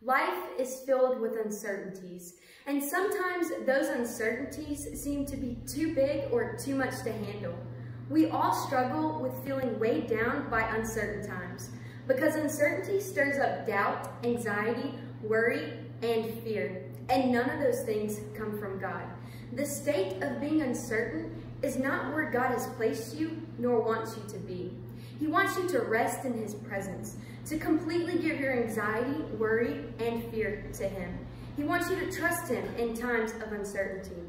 Life is filled with uncertainties, and sometimes those uncertainties seem to be too big or too much to handle. We all struggle with feeling weighed down by uncertain times, because uncertainty stirs up doubt, anxiety, worry, and fear, and none of those things come from God. The state of being uncertain is not where God has placed you, nor wants you to be. He wants you to rest in His presence, to completely give your anxiety, worry, and fear to Him. He wants you to trust Him in times of uncertainty.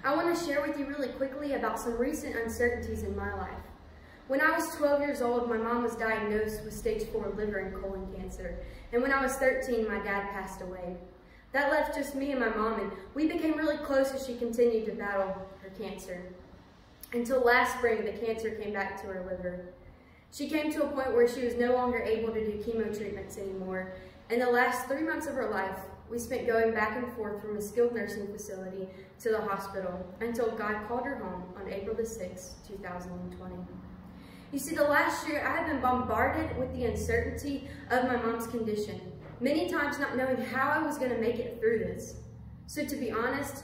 I want to share with you really quickly about some recent uncertainties in my life. When I was 12 years old, my mom was diagnosed with stage 4 liver and colon cancer. And when I was 13, my dad passed away. That left just me and my mom, and we became really close as she continued to battle her cancer. Until last spring, the cancer came back to her liver. She came to a point where she was no longer able to do chemo treatments anymore. And the last 3 months of her life, we spent going back and forth from a skilled nursing facility to the hospital until God called her home on April the 6th, 2020. You see, the last year, I have been bombarded with the uncertainty of my mom's condition, many times not knowing how I was going to make it through this. So to be honest,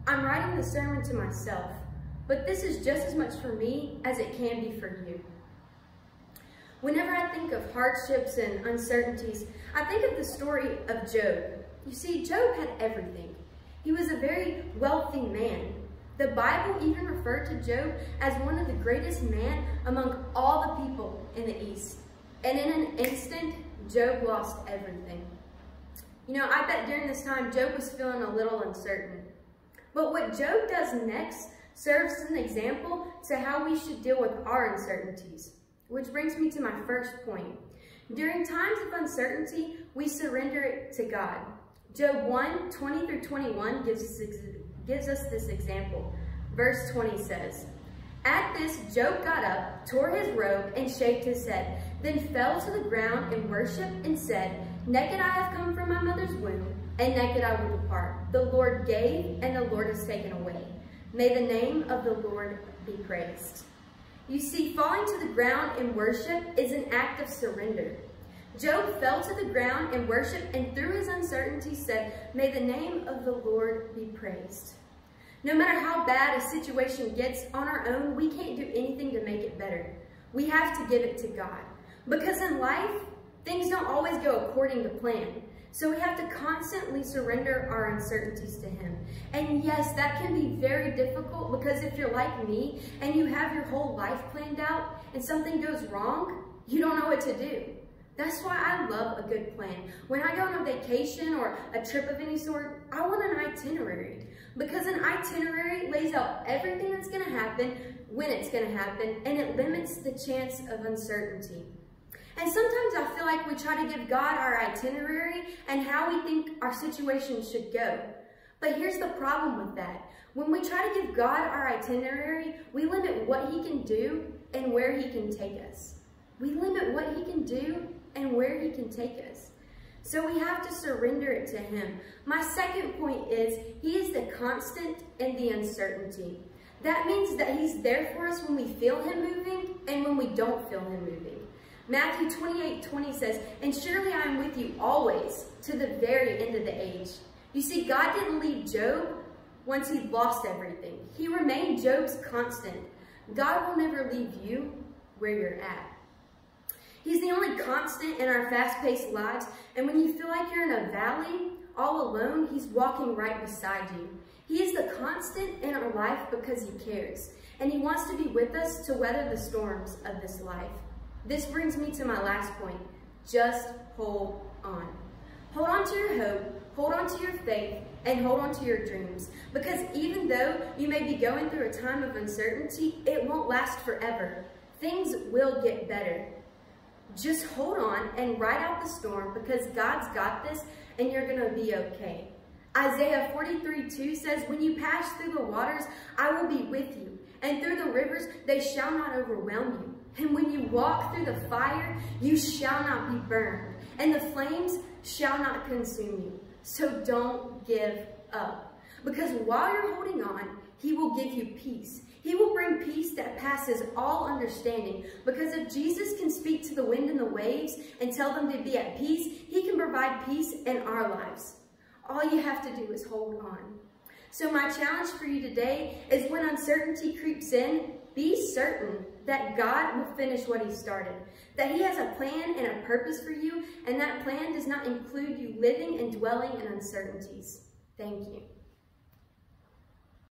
I'm writing the sermon to myself, but this is just as much for me as it can be for you. Whenever I think of hardships and uncertainties, I think of the story of Job. You see, Job had everything. He was a very wealthy man. The Bible even referred to Job as one of the greatest men among all the people in the East. And in an instant, Job lost everything. You know, I bet during this time, Job was feeling a little uncertain. But what Job does next serves as an example to how we should deal with our uncertainties. Which brings me to my first point. During times of uncertainty, we surrender it to God. Job 1, 20 through 21 gives us this example. Verse 20 says, "At this, Job got up, tore his robe, and shaved his head, then fell to the ground in worship and said, 'Naked I have come from my mother's womb, and naked I will depart. The Lord gave, and the Lord has taken away. May the name of the Lord be praised.'" You see, falling to the ground in worship is an act of surrender. Job fell to the ground in worship and through his uncertainty said, "May the name of the Lord be praised." No matter how bad a situation gets on our own, we can't do anything to make it better. We have to give it to God. Because in life, things don't always go according to plan. So we have to constantly surrender our uncertainties to Him. And yes, that can be very difficult because if you're like me and you have your whole life planned out and something goes wrong, you don't know what to do. That's why I love a good plan. When I go on a vacation or a trip of any sort, I want an itinerary. Because an itinerary lays out everything that's going to happen, when it's going to happen, and it limits the chance of uncertainty. And sometimes I feel like we try to give God our itinerary and how we think our situation should go. But here's the problem with that. When we try to give God our itinerary, we limit what He can do and where He can take us. We limit what He can do and where He can take us. So we have to surrender it to Him. My second point is He is the constant in the uncertainty. That means that He's there for us when we feel Him moving and when we don't feel Him moving. Matthew 28:20 says, "And surely I am with you always to the very end of the age." You see, God didn't leave Job once he lost everything. He remained Job's constant. God will never leave you where you're at. He's the only constant in our fast-paced lives, and when you feel like you're in a valley, all alone, He's walking right beside you. He is the constant in our life because He cares, and He wants to be with us to weather the storms of this life. This brings me to my last point. Just hold on. Hold on to your hope, hold on to your faith, and hold on to your dreams. Because even though you may be going through a time of uncertainty, it won't last forever. Things will get better. Just hold on and ride out the storm because God's got this and you're going to be okay. Isaiah 43:2 says, "When you pass through the waters, I will be with you, and through the rivers, they shall not overwhelm you. And when you walk through the fire, you shall not be burned, and the flames shall not consume you." So don't give up. Because while you're holding on, He will give you peace. He will bring peace that passes all understanding. Because if Jesus can speak to the wind and the waves and tell them to be at peace, he can provide peace in our lives. All you have to do is hold on. So my challenge for you today is when uncertainty creeps in, be certain that God will finish what he started, that he has a plan and a purpose for you, and that plan does not include you living and dwelling in uncertainties. Thank you.